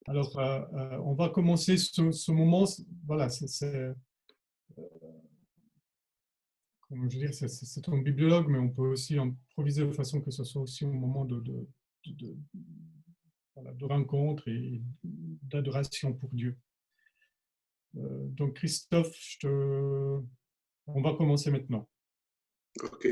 Alors, on va commencer ce moment. Voilà, comment je veux dire, c'est un bibliologue, mais on peut aussi improviser de façon que ce soit aussi un moment de, voilà, de rencontre et d'adoration pour Dieu. Donc, Christophe, on va commencer maintenant. Ok.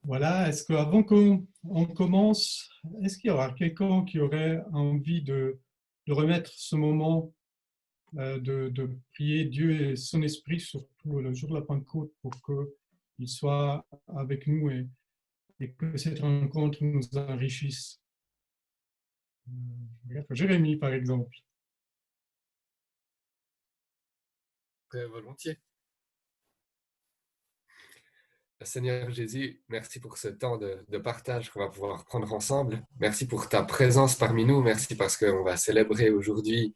Voilà, est-ce qu'avant qu'on commence, est-ce qu'il y aura quelqu'un qui aurait envie de remettre ce moment de prier Dieu et son esprit, surtout le jour de la Pentecôte, pour qu'il soit avec nous et que cette rencontre nous enrichisse? Jérémie, par exemple. Très volontiers. Seigneur Jésus, merci pour ce temps de partage qu'on va pouvoir prendre ensemble. Merci pour ta présence parmi nous. Merci parce qu'on va célébrer aujourd'hui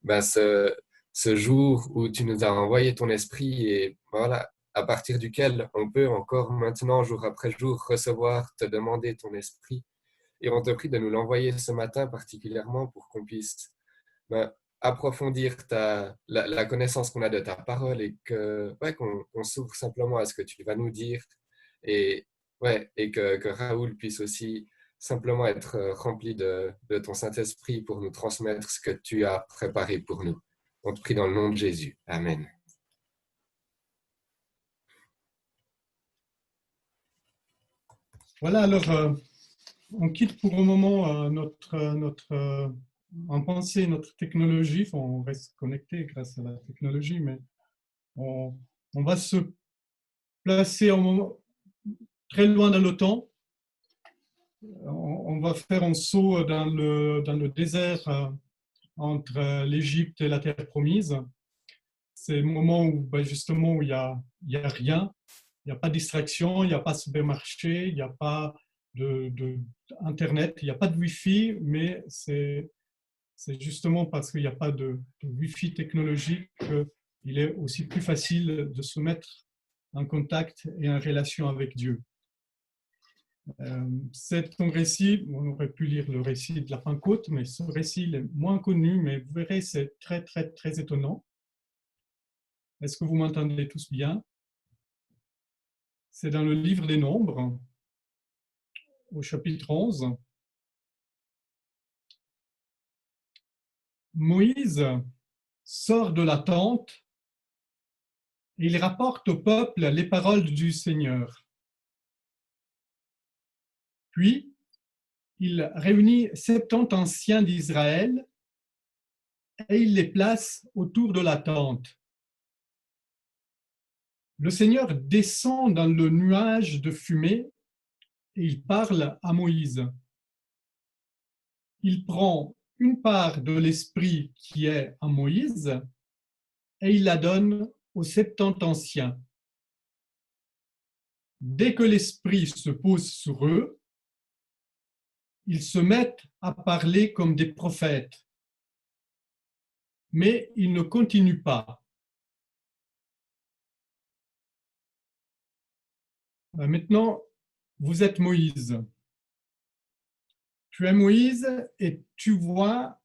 ce jour où tu nous as envoyé ton esprit et voilà, à partir duquel on peut encore maintenant, jour après jour, recevoir, te demander ton esprit. Et on te prie de nous l'envoyer ce matin particulièrement pour qu'on puisse ben, approfondir la connaissance qu'on a de ta parole et qu'on s'ouvre simplement à ce que tu vas nous dire et que Raoul puisse aussi simplement être rempli de ton Saint-Esprit pour nous transmettre ce que tu as préparé pour nous. On te prie dans le nom de Jésus. Amen. Voilà, alors on quitte pour un moment en pensée notre technologie. Enfin, on reste connecté grâce à la technologie, mais on va se placer un moment très loin dans le temps. On va faire un saut dans le désert entre l'Égypte et la terre promise. C'est le moment où justement où il y a rien, il n'y a pas de distraction, il n'y a pas de supermarché, il n'y a pas Internet, il n'y a pas de Wi-Fi, mais c'est justement parce qu'il n'y a pas de Wi-Fi technologique qu'il est aussi plus facile de se mettre en contact et en relation avec Dieu. C'est un récit, on aurait pu lire le récit de la Pentecôte, mais ce récit est moins connu, mais vous verrez, c'est très, très, très étonnant. Est-ce que vous m'entendez tous bien? C'est dans le livre des Nombres, au chapitre 11. Moïse sort de la tente et il rapporte au peuple les paroles du Seigneur. Puis, il réunit 70 anciens d'Israël et il les place autour de la tente. Le Seigneur descend dans le nuage de fumée et il parle à Moïse. Il prend une part de l'esprit qui est en Moïse et il la donne aux 70 anciens. Dès que l'esprit se pose sur eux, ils se mettent à parler comme des prophètes, mais ils ne continuent pas. Maintenant, vous êtes Moïse. Tu es Moïse et tu vois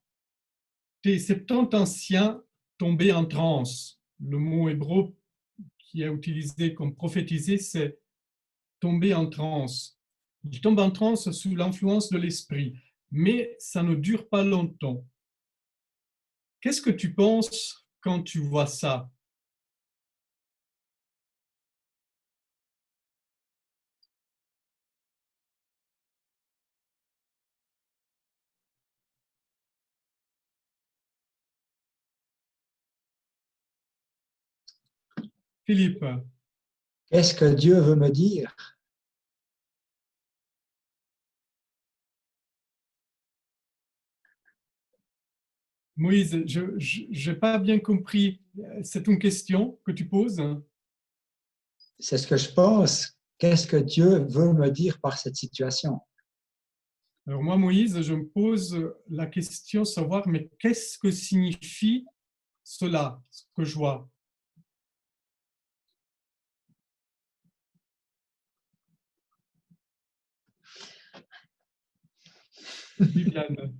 tes 70 anciens tomber en transe. Le mot hébreu qui est utilisé comme prophétiser, c'est tomber en transe. Ils tombent en transe sous l'influence de l'esprit, mais ça ne dure pas longtemps. Qu'est-ce que tu penses quand tu vois ça? Philippe, Qu'est-ce que Dieu veut me dire? Moïse, je n'ai pas bien compris. C'est une question que tu poses? C'est ce que je pense. Qu'est-ce que Dieu veut me dire par cette situation? Alors moi, Moïse, je me pose la question de savoir, mais qu'est-ce que signifie cela, ce que je vois? Viviane.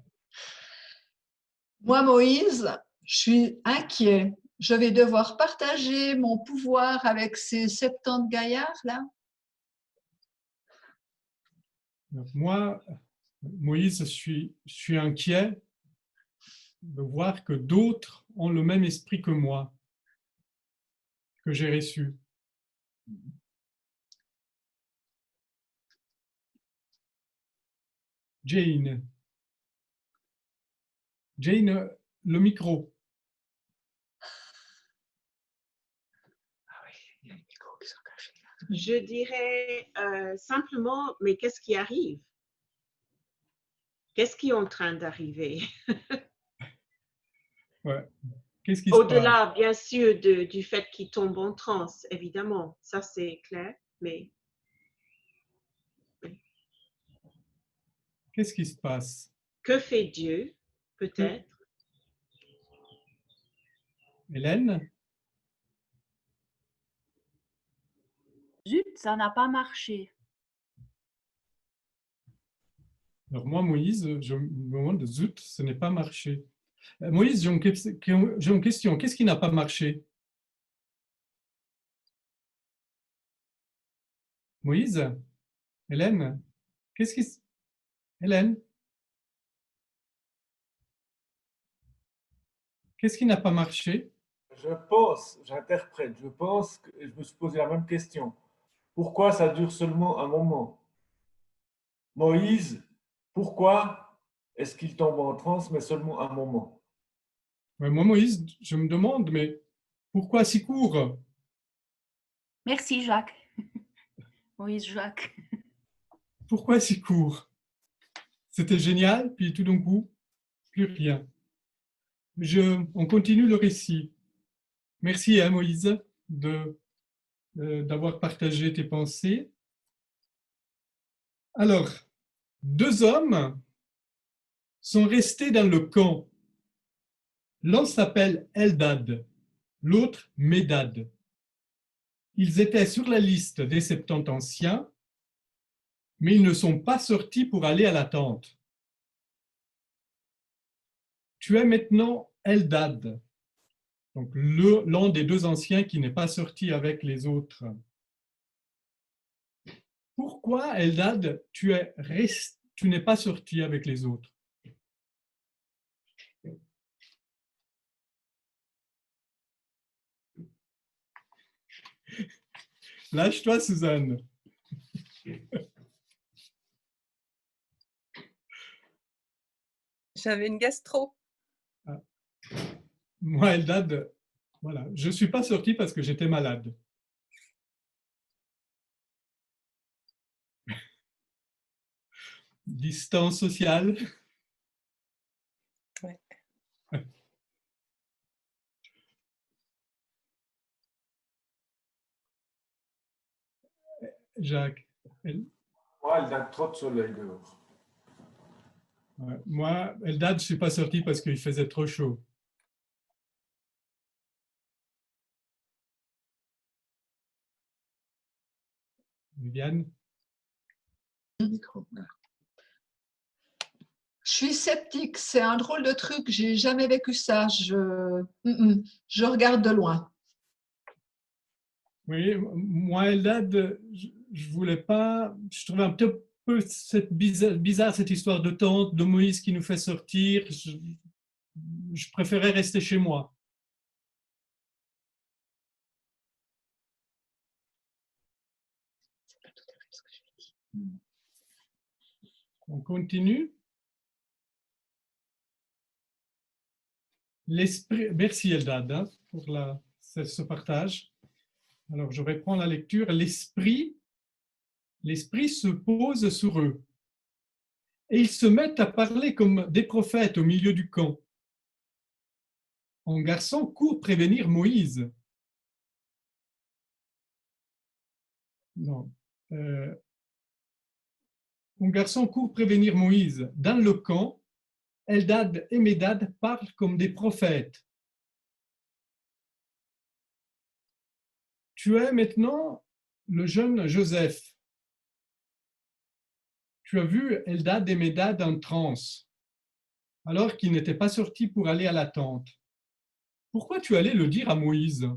Moi, Moïse, je suis inquiet. Je vais devoir partager mon pouvoir avec ces 70 gaillards-là. Moi, Moïse, je suis inquiet de voir que d'autres ont le même esprit que moi, que j'ai reçu. Jane. Jane, le micro. Je dirais simplement, mais qu'est-ce qui arrive? Qu'est-ce qui est en train d'arriver? Ouais. Qu'est-ce qui se passe? Au-delà, bien sûr, du fait qu'il tombe en transe, évidemment, ça c'est clair, mais Qu'est-ce qui se passe? que fait Dieu, peut-être? Hélène? Zut, ça n'a pas marché. Alors moi, Moïse, je me demande, zut, ce n'est pas marché. Moïse, j'ai une question. Qu'est-ce qui n'a pas marché? Moïse? Hélène? Qu'est-ce qui... Hélène? Qu'est-ce qui n'a pas marché? Je pense, j'interprète, je pense que je me suis posé la même question. Pourquoi ça dure seulement un moment? Moïse, pourquoi est-ce qu'il tombe en transe, mais seulement un moment? Ouais, moi, Moïse, je me demande, mais pourquoi si court? Merci, Jacques. Moïse Jacques. Pourquoi si court? C'était génial, puis tout d'un coup, plus rien. On continue le récit. Merci, hein, Moïse, d'avoir partagé tes pensées. Alors, deux hommes sont restés dans le camp. L'un s'appelle Eldad, l'autre Médad. Ils étaient sur la liste des 70 anciens, mais ils ne sont pas sortis pour aller à la tente. Tu es maintenant Eldad, donc l'un des deux anciens qui n'est pas sorti avec les autres. pourquoi, Eldad, tu n'es pas sorti avec les autres? Lâche-toi, Suzanne. J'avais une gastro. Moi, Eldad, voilà, je ne suis pas sorti parce que j'étais malade. Distance sociale. Ouais. Jacques. Moi, il a trop de soleil dehors. Ouais. Moi, Eldad, je ne suis pas sorti parce qu'il faisait trop chaud. Viviane? Micro, voilà. Je suis sceptique, c'est un drôle de truc, j'ai jamais vécu ça. Je regarde de loin. Oui, moi, Eldad, je voulais pas. Je trouvais un petit peu bizarre cette histoire de tente, de Moïse qui nous fait sortir. Je préférais rester chez moi. On continue. L'esprit. Merci Eldad hein, pour ce partage. Alors, je reprends la lecture. L'esprit se pose sur eux. Et ils se mettent à parler comme des prophètes au milieu du camp. Un garçon court prévenir Moïse. Non. Un garçon court prévenir Moïse. Dans le camp, Eldad et Médad parlent comme des prophètes. Tu es maintenant le jeune Joseph. Tu as vu Eldad et Médad en transe, alors qu'ils n'étaient pas sortis pour aller à la tente. Pourquoi tu allais le dire à Moïse?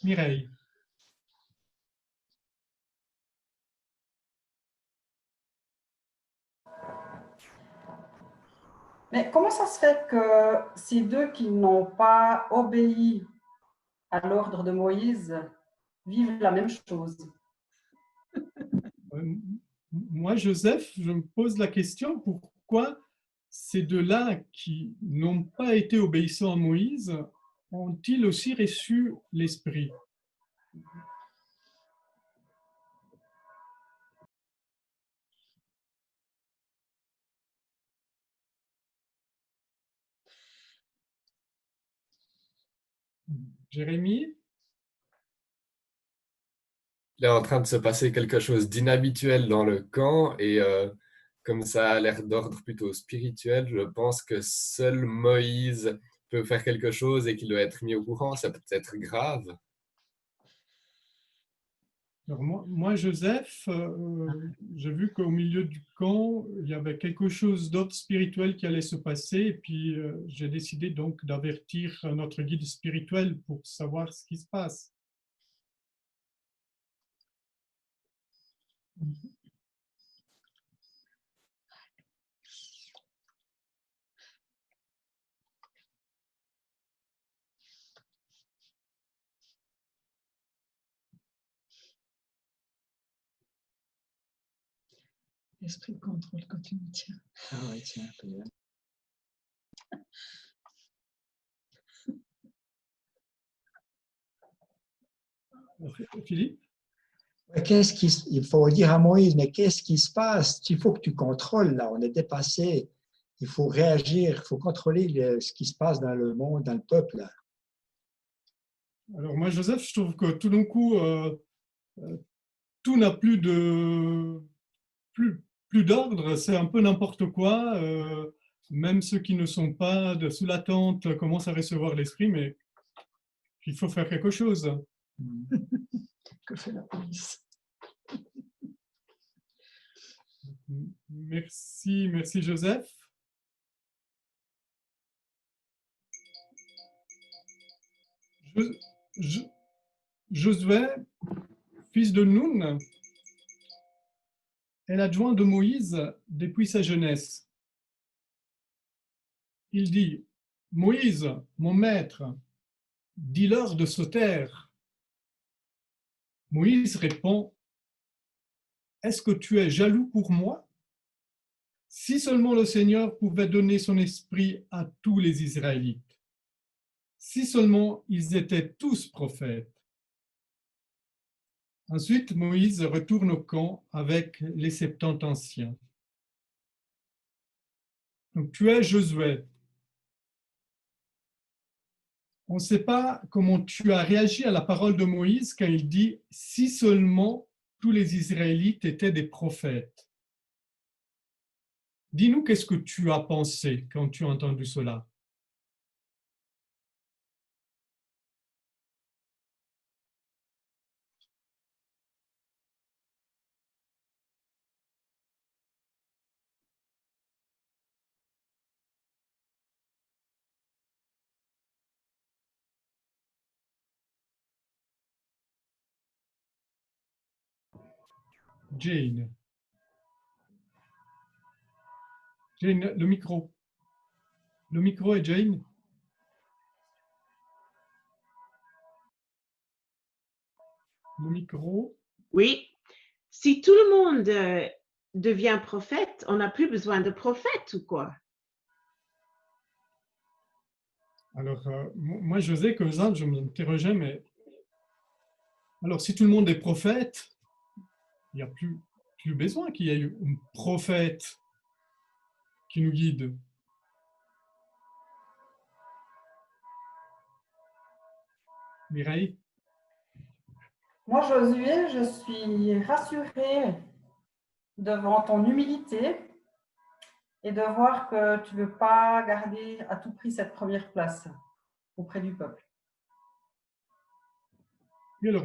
Mireille. Mais comment ça se fait que ces deux qui n'ont pas obéi à l'ordre de Moïse vivent la même chose? Moi, Joseph, je me pose la question, pourquoi ces deux-là qui n'ont pas été obéissants à Moïse ont-ils aussi reçu l'Esprit? Jérémie? Il est en train de se passer quelque chose d'inhabituel dans le camp et comme ça a l'air d'ordre plutôt spirituel, je pense que seul Moïse peut faire quelque chose et qu'il doit être mis au courant. Ça peut être grave. Alors moi, Joseph, j'ai vu qu'au milieu du camp, il y avait quelque chose d'autre spirituel qui allait se passer et puis j'ai décidé donc d'avertir notre guide spirituel pour savoir ce qui se passe. Esprit de contrôle quand tu me tiens. Ah ouais, tiens, un peu là. Philippe? Il faut dire à Moïse, mais qu'est-ce qui se passe? Il faut que tu contrôles, là, on est dépassé. Il faut réagir, il faut contrôler ce qui se passe dans le monde, dans le peuple. Là. Alors moi, Joseph, je trouve que tout d'un coup, tout n'a plus d'ordre, c'est un peu n'importe quoi. Même ceux qui ne sont pas sous la tente commencent à recevoir l'esprit, mais il faut faire quelque chose. Que fait la police? Merci, merci Joseph. Josué, fils de Nun, est l'adjoint de Moïse depuis sa jeunesse. Il dit, Moïse, mon maître, dis-leur de se taire. Moïse répond, est-ce que tu es jaloux pour moi? Si seulement le Seigneur pouvait donner son esprit à tous les Israélites, si seulement ils étaient tous prophètes. Ensuite, Moïse retourne au camp avec les 70 anciens. Donc, tu es Josué. On ne sait pas comment tu as réagi à la parole de Moïse quand il dit « si seulement tous les Israélites étaient des prophètes ». Dis-nous qu'est-ce que tu as pensé quand tu as entendu cela. Jane. Jane, le micro. Le micro est Jane. Le micro. Oui, si tout le monde devient prophète, on n'a plus besoin de prophète ou quoi? Alors, moi, je sais que ça, je m'interrogeais, mais alors, si tout le monde est prophète, il n'y a plus besoin qu'il y ait un prophète qui nous guide. Mireille? Moi, Josué, je suis rassurée devant ton humilité et de voir que tu ne veux pas garder à tout prix cette première place auprès du peuple. Et alors,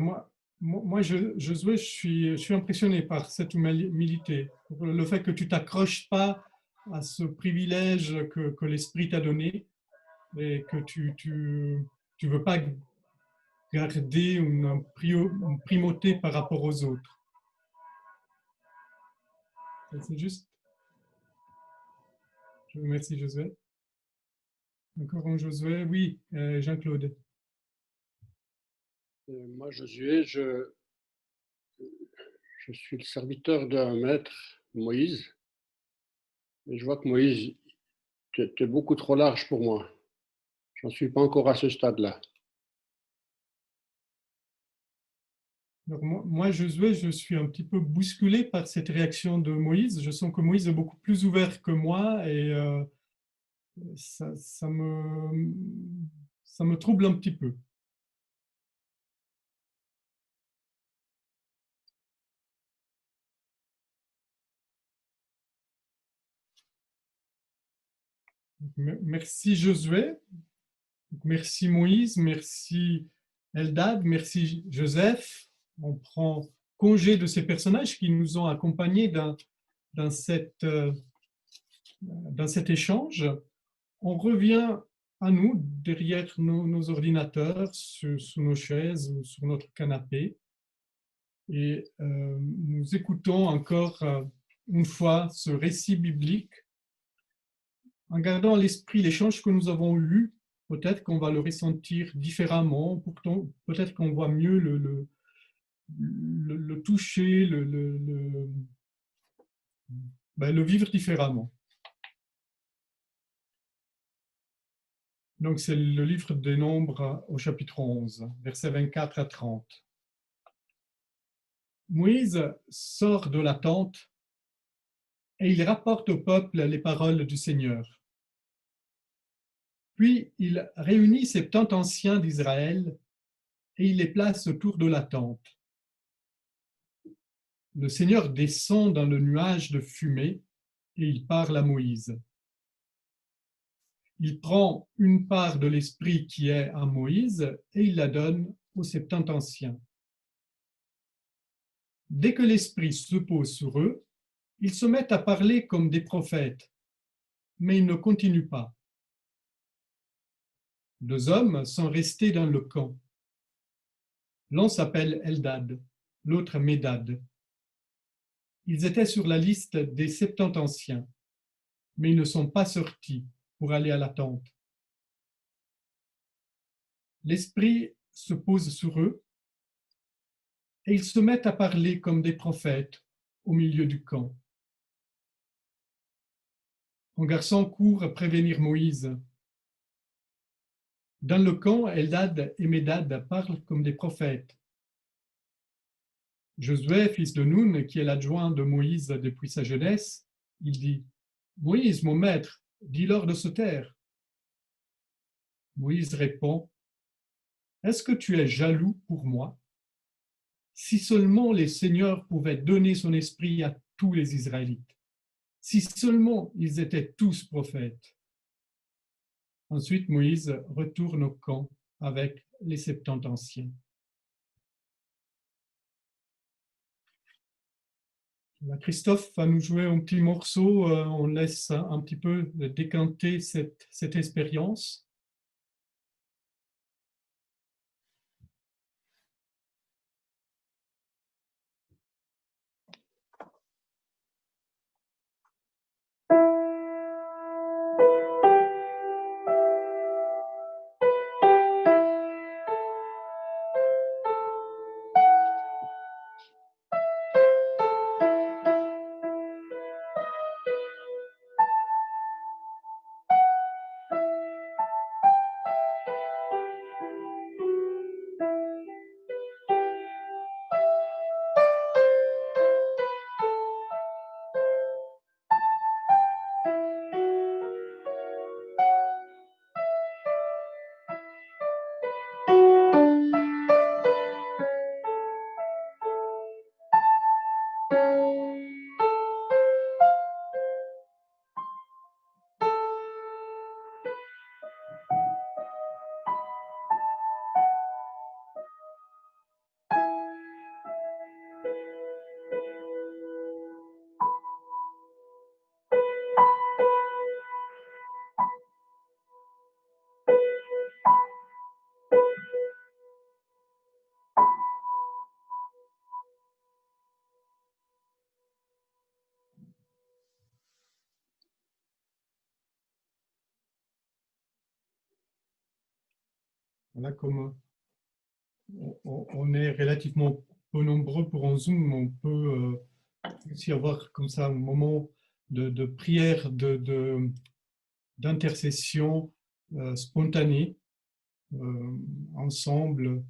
Josué, je suis impressionné par cette humilité, le fait que tu ne t'accroches pas à ce privilège que l'Esprit t'a donné et que tu veux pas garder une primauté par rapport aux autres. C'est juste. Je vous remercie, Josué. Encore un Josué. Oui, Jean-Claude. Moi, Josué, je suis le serviteur d'un maître, Moïse. Et je vois que Moïse, tu es beaucoup trop large pour moi. Je n'en suis pas encore à ce stade-là. Donc moi, Josué, je suis un petit peu bousculé par cette réaction de Moïse. Je sens que Moïse est beaucoup plus ouvert que moi et ça me trouble un petit peu. Merci Josué, merci Moïse, merci Eldad, merci Joseph. On prend congé de ces personnages qui nous ont accompagnés dans cet échange. On revient à nous, derrière nos ordinateurs, sous nos chaises ou sur notre canapé. Et nous écoutons encore une fois ce récit biblique en gardant à l'esprit l'échange que nous avons eu. Peut-être qu'on va le ressentir différemment, pourtant peut-être qu'on voit mieux le toucher, le vivre différemment. Donc c'est le livre des Nombres au chapitre 11, versets 24 à 30. Moïse sort de la tente et il rapporte au peuple les paroles du Seigneur. Puis il réunit 70 anciens d'Israël et il les place autour de la tente. Le Seigneur descend dans le nuage de fumée et il parle à Moïse. Il prend une part de l'esprit qui est à Moïse et il la donne aux 70 anciens. Dès que l'Esprit se pose sur eux, ils se mettent à parler comme des prophètes, mais ils ne continuent pas. 2 hommes sont restés dans le camp. L'un s'appelle Eldad, l'autre Médad. Ils étaient sur la liste des 70 anciens, mais ils ne sont pas sortis pour aller à la tente. L'Esprit se pose sur eux et ils se mettent à parler comme des prophètes au milieu du camp. Un garçon court prévenir Moïse. Dans le camp, Eldad et Médad parlent comme des prophètes. Josué, fils de Nun, qui est l'adjoint de Moïse depuis sa jeunesse, il dit « Moïse, mon maître, dis-leur de se taire. » Moïse répond « Est-ce que tu es jaloux pour moi? Si seulement les seigneurs pouvaient donner son esprit à tous les Israélites, si seulement ils étaient tous prophètes. » Ensuite, Moïse retourne au camp avec les 70 anciens. Christophe va nous jouer un petit morceau, on laisse un petit peu décanter cette expérience. Voilà, comme on est relativement peu nombreux pour un Zoom, on peut aussi avoir comme ça un moment de prière, d'intercession spontanée. Ensemble,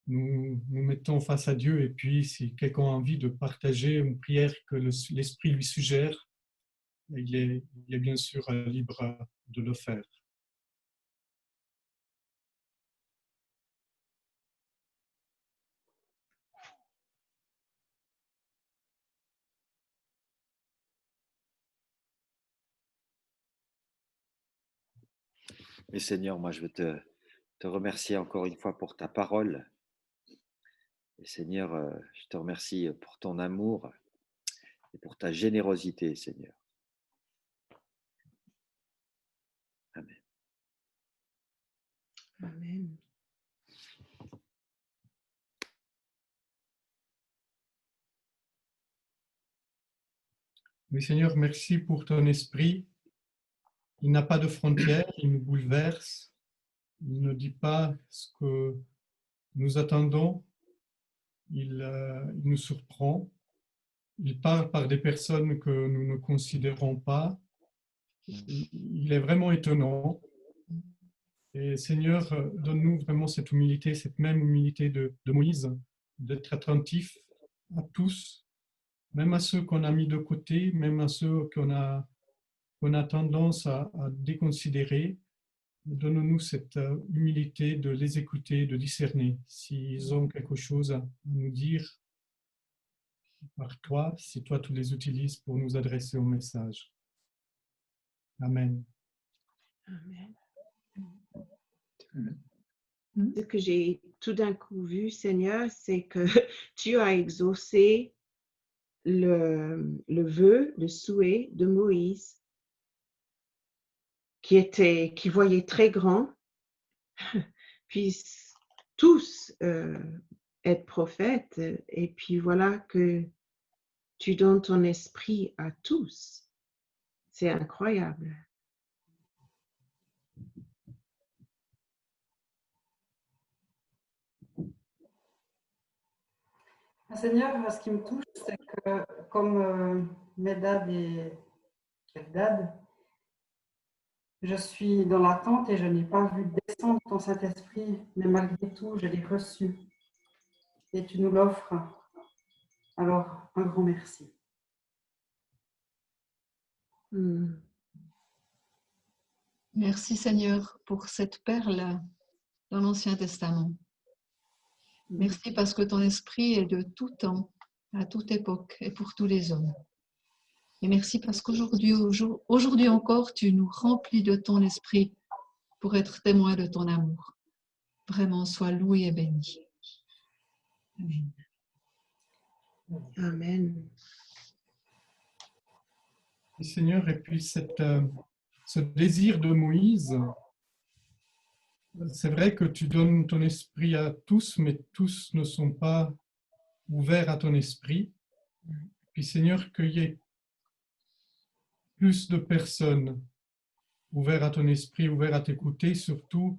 nous mettons face à Dieu et puis si quelqu'un a envie de partager une prière que l'Esprit lui suggère, il est bien sûr libre de le faire. Mais Seigneur, moi je veux te remercier encore une fois pour ta parole. Et Seigneur, je te remercie pour ton amour et pour ta générosité, Seigneur. Amen. Amen. Oui, Seigneur, merci pour ton esprit. Il n'a pas de frontières, il nous bouleverse. Il ne dit pas ce que nous attendons. Il nous surprend. Il parle par des personnes que nous ne considérons pas. Il est vraiment étonnant. Et Seigneur, donne-nous vraiment cette humilité, cette même humilité de Moïse, d'être attentif à tous, même à ceux qu'on a mis de côté, même à ceux qu'on a tendance à déconsidérer. Donne-nous cette humilité de les écouter, de discerner s'ils ont quelque chose à nous dire par toi, si toi tu les utilises pour nous adresser au message. Amen. Amen. Ce que j'ai tout d'un coup vu, Seigneur, c'est que tu as exaucé le vœu, le souhait de Moïse, qui voyait très grand, puissent tous être prophètes. Et puis voilà que tu donnes ton esprit à tous. C'est incroyable. Seigneur, ce qui me touche, c'est que comme Medad et Eldad, je suis dans l'attente et je n'ai pas vu descendre ton Saint-Esprit, mais malgré tout, je l'ai reçu. Et tu nous l'offres. Alors, un grand merci. Merci Seigneur pour cette perle dans l'Ancien Testament. Merci parce que ton esprit est de tout temps, à toute époque et pour tous les hommes. Et merci parce qu'aujourd'hui encore, tu nous remplis de ton esprit pour être témoin de ton amour. Vraiment, sois loué et béni. Amen. Amen. Et Seigneur, et puis ce désir de Moïse, c'est vrai que tu donnes ton esprit à tous, mais tous ne sont pas ouverts à ton esprit. Puis Seigneur, qu'il y ait plus de personnes ouvertes à ton esprit, ouvertes à t'écouter, surtout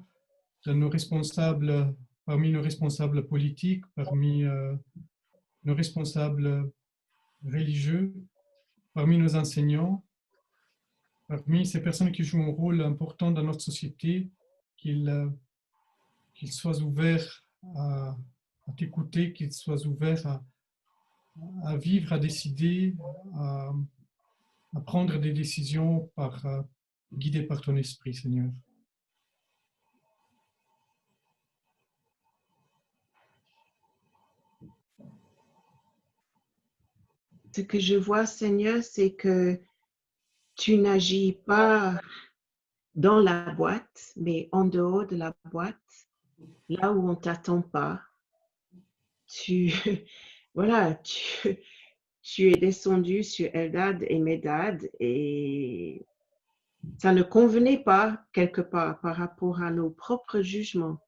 dans nos responsables, parmi nos responsables politiques, parmi nos responsables religieux, parmi nos enseignants, parmi ces personnes qui jouent un rôle important dans notre société, qu'ils soient ouverts à t'écouter, qu'ils soient ouverts à vivre, à décider, à prendre des décisions guidées par ton esprit, Seigneur. Ce que je vois, Seigneur, c'est que tu n'agis pas dans la boîte, mais en dehors de la boîte, là où on ne t'attend pas. Voilà, tu es descendu sur Eldad et Medad et ça ne convenait pas quelque part par rapport à nos propres jugements.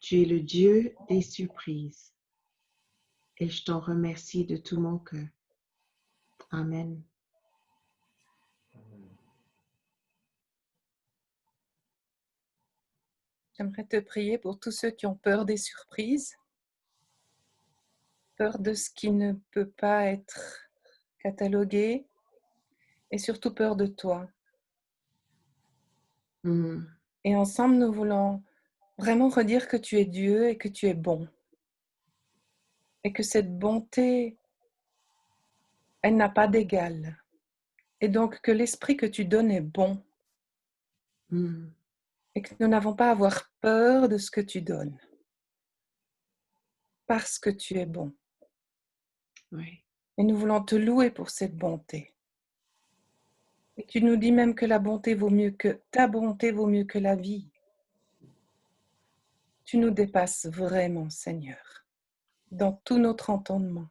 Tu es le Dieu des surprises. Et je t'en remercie de tout mon cœur. Amen. J'aimerais te prier pour tous ceux qui ont peur des surprises, peur de ce qui ne peut pas être catalogué et surtout peur de toi. Et ensemble, nous voulons vraiment redire que tu es Dieu et que tu es bon. Et que cette bonté, elle n'a pas d'égal. Et donc que l'esprit que tu donnes est bon. Et que nous n'avons pas à avoir peur de ce que tu donnes. Parce que tu es bon. Oui. Et nous voulons te louer pour cette bonté. Et tu nous dis même que ta bonté vaut mieux que la vie. Tu nous dépasses vraiment, Seigneur, dans tout notre entendement.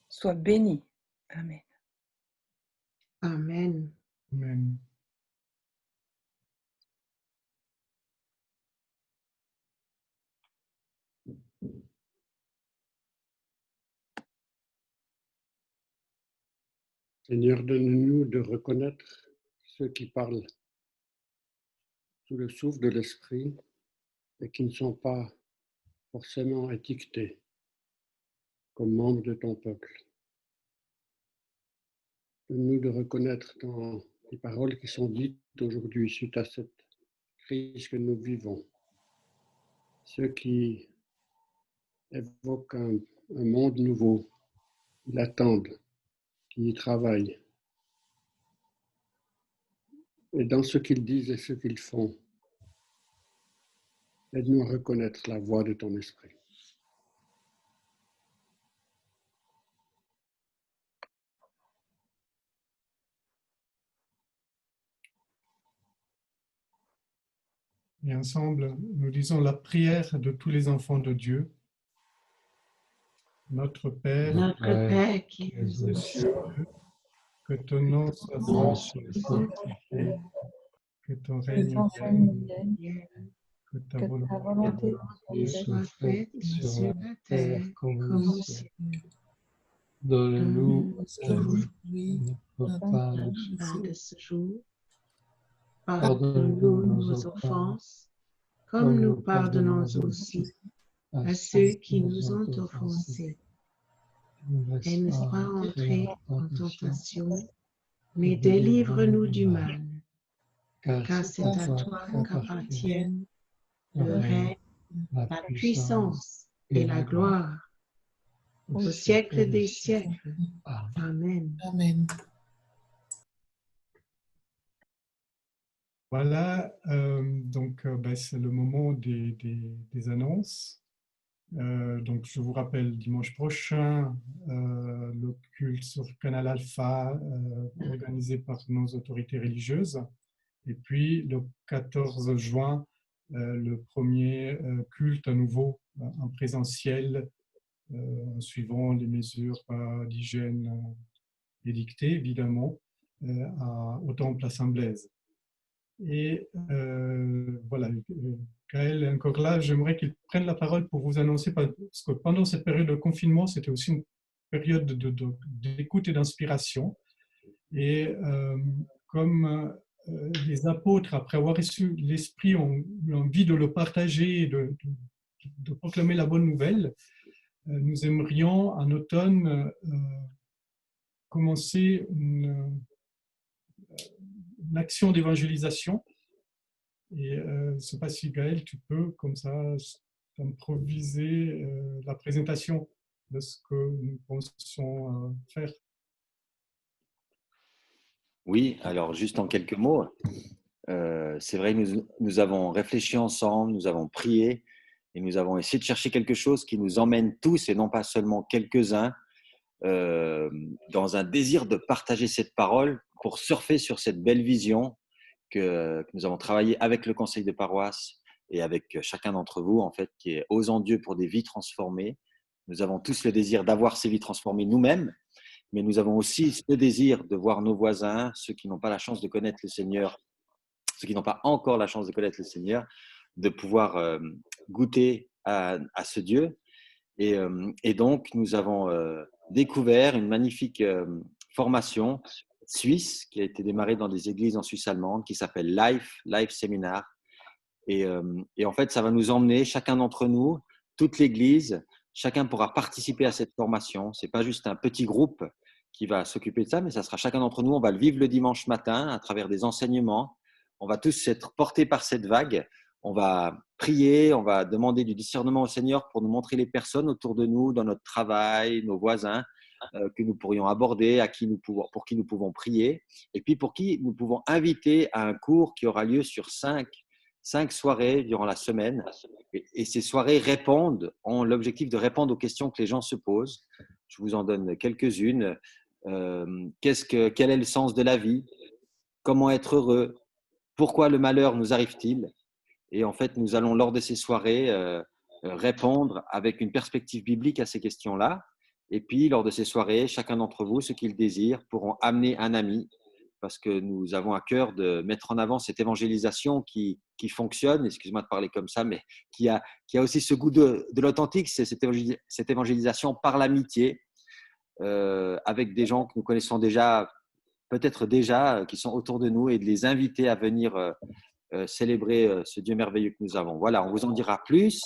Sois béni. Amen. Amen. Amen. Seigneur, donne-nous de reconnaître ceux qui parlent sous le souffle de l'Esprit et qui ne sont pas forcément étiquetés comme membres de ton peuple. Donne-nous de reconnaître dans les paroles qui sont dites aujourd'hui suite à cette crise que nous vivons, ceux qui évoquent un monde nouveau, qui l'attendent, qui y travaillent. Et dans ce qu'ils disent et ce qu'ils font, aide-nous à reconnaître la voix de ton esprit. Et ensemble, nous disons la prière de tous les enfants de Dieu. Notre Père, Notre Père qui qui es es aux aux cieux, cieux, que ton nom soit sanctifié, que ton règne vienne, que ta volonté soit faite sur la terre comme au ciel. Donne-nous Aujourd'hui notre notre pain pain de ce jour. Pardonne-nous Pardonne-nous nos nos offenses, offenses, comme nous pardonnons aussi à ceux qui nous ont offensés. Et ne laisse pas entrer en tentation, mais délivre-nous du mal. Car c'est à toi qu'appartiennent le règne, la puissance et la gloire au siècle des siècles. Amen. Amen. Voilà, donc c'est le moment des annonces. Donc je vous rappelle, dimanche prochain, le culte sur Canal Alpha, organisé par nos autorités religieuses. Et puis le 14 juin, le premier culte à nouveau en présentiel, en suivant les mesures d'hygiène édictées, évidemment, au temple Assemblée. Et voilà, Gaël est encore là. J'aimerais qu'il prenne la parole pour vous annoncer, parce que pendant cette période de confinement, c'était aussi une période d'écoute et d'inspiration. Et comme les apôtres, après avoir reçu l'Esprit, ont eu envie de le partager, de proclamer la bonne nouvelle, nous aimerions en automne commencer une action d'évangélisation. Et je ne sais pas si Gaël, tu peux comme ça improviser la présentation de ce que nous pensons faire. Oui, alors juste en quelques mots, c'est vrai que nous avons réfléchi ensemble, nous avons prié et nous avons essayé de chercher quelque chose qui nous emmène tous et non pas seulement quelques-uns dans un désir de partager cette parole pour surfer sur cette belle vision que nous avons travaillé avec le conseil de paroisse et avec chacun d'entre vous, en fait, qui est Osant Dieu pour des vies transformées. Nous avons tous le désir d'avoir ces vies transformées nous-mêmes, mais nous avons aussi le désir de voir nos voisins, ceux qui n'ont pas la chance de connaître le Seigneur, ceux qui n'ont pas encore la chance de connaître le Seigneur, de pouvoir goûter à ce Dieu. Et donc, nous avons découvert une magnifique formation suisse qui a été démarrée dans des églises en Suisse allemande qui s'appelle Life Seminar. Et en fait, ça va nous emmener, chacun d'entre nous, toute l'église, chacun pourra participer à cette formation. Ce n'est pas juste un petit groupe qui va s'occuper de ça, mais ça sera chacun d'entre nous. On va le vivre le dimanche matin à travers des enseignements. On va tous être portés par cette vague. On va prier, on va demander du discernement au Seigneur pour nous montrer les personnes autour de nous, dans notre travail, nos voisins, que nous pourrions aborder, pour qui nous pouvons prier, et puis pour qui nous pouvons inviter à un cours qui aura lieu sur 5 soirées durant la semaine. Et ces soirées ont l'objectif de répondre aux questions que les gens se posent. Je vous en donne quelques-unes. Quel est le sens de la vie? Comment être heureux? Pourquoi le malheur nous arrive-t-il? Et en fait, nous allons, lors de ces soirées, répondre avec une perspective biblique à ces questions-là. Et puis, lors de ces soirées, chacun d'entre vous, ceux qui le désirent, pourront amener un ami, parce que nous avons à cœur de mettre en avant cette évangélisation qui fonctionne, excuse-moi de parler comme ça, mais qui a aussi ce goût de l'authentique, c'est cette évangélisation par l'amitié, avec des gens que nous connaissons peut-être déjà, qui sont autour de nous, et de les inviter à venir célébrer ce Dieu merveilleux que nous avons. Voilà, on vous en dira plus.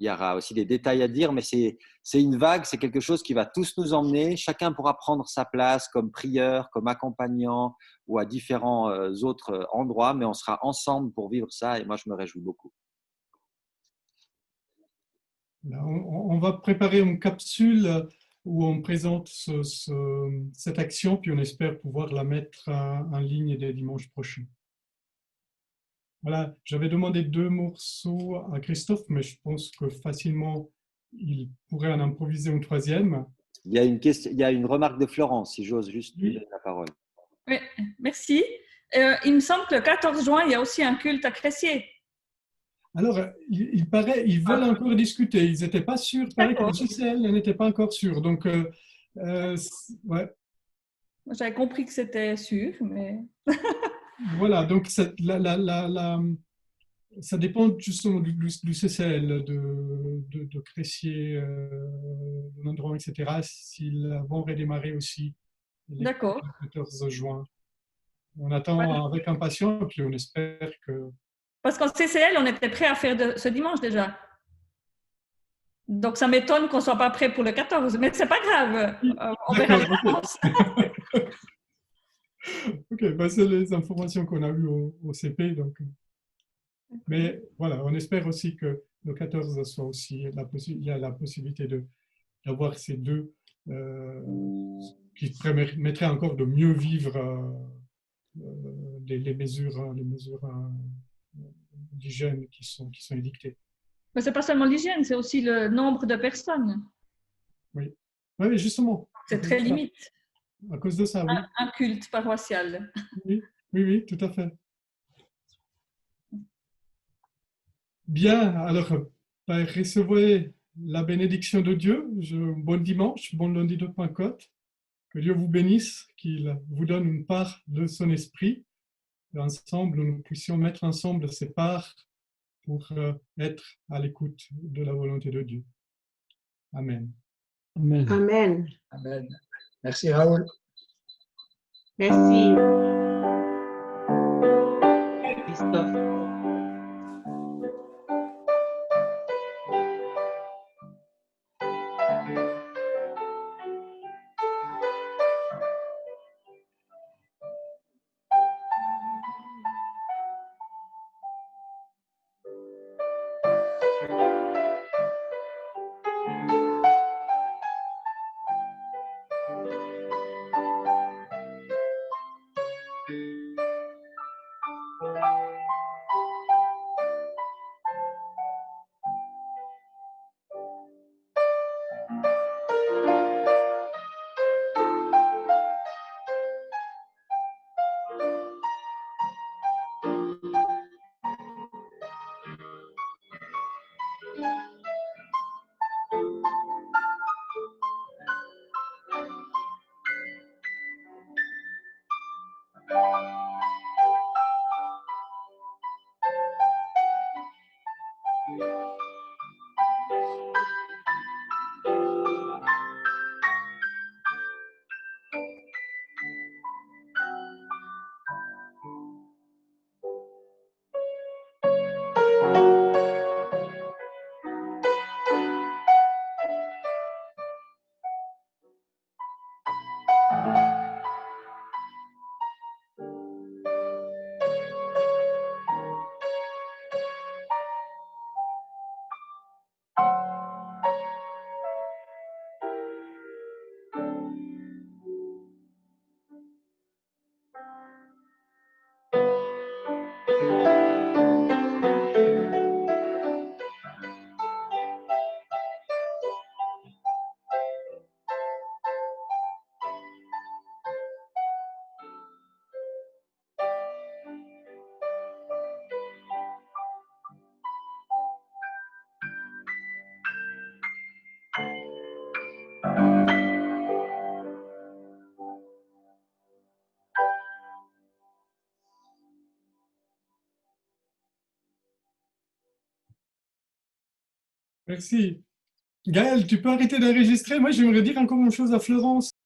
Il y aura aussi des détails à dire, mais c'est une vague, c'est quelque chose qui va tous nous emmener. Chacun pourra prendre sa place comme prieur, comme accompagnant ou à différents autres endroits, mais on sera ensemble pour vivre ça et moi, je me réjouis beaucoup. Là, on va préparer une capsule où on présente cette action, puis on espère pouvoir la mettre en ligne dès dimanche prochain. Voilà, j'avais demandé 2 morceaux à Christophe, mais je pense que facilement, il pourrait en improviser un 3e. Il y a une remarque de Florence, si j'ose juste lui donner la parole. Oui, merci. Il me semble que le 14 juin, il y a aussi un culte à Cressier. Alors, il paraît, ils veulent encore discuter. Ils n'étaient pas sûrs. Il paraît que le D'accord. GCL n'était pas encore sûr. Donc, ouais. J'avais compris que c'était sûr, mais... Voilà. Donc, ça dépend justement du CCL, de Crécier, de l'endroit, etc. S'ils vont redémarrer aussi le D'accord. 14 juin. On attend avec impatience, puis on espère que... Parce qu'en CCL, on était prêt à faire ce dimanche déjà. Donc, ça m'étonne qu'on ne soit pas prêt pour le 14, mais ce n'est pas grave. On verra les réponses. Ok, bah c'est les informations qu'on a eues au CP. Donc... Mais voilà, on espère aussi que le 14 soit aussi, il y a la possibilité d'avoir ces deux qui permettraient encore de mieux vivre les mesures d'hygiène qui sont édictées. Mais ce n'est pas seulement l'hygiène, c'est aussi le nombre de personnes. Oui, oui, justement. C'est très limite. À cause de ça, oui. Un culte paroissial. Oui, oui, oui, tout à fait. Bien, alors, recevez la bénédiction de Dieu. Bon dimanche, bon lundi de Pentecôte. Que Dieu vous bénisse, qu'il vous donne une part de son esprit. Et ensemble, nous puissions mettre ensemble ces parts pour être à l'écoute de la volonté de Dieu. Amen. Amen. Amen. Amen. Merci Raoul. Merci. Christophe. Merci. Gaël, tu peux arrêter d'enregistrer? Moi, j'aimerais dire encore une chose à Florence.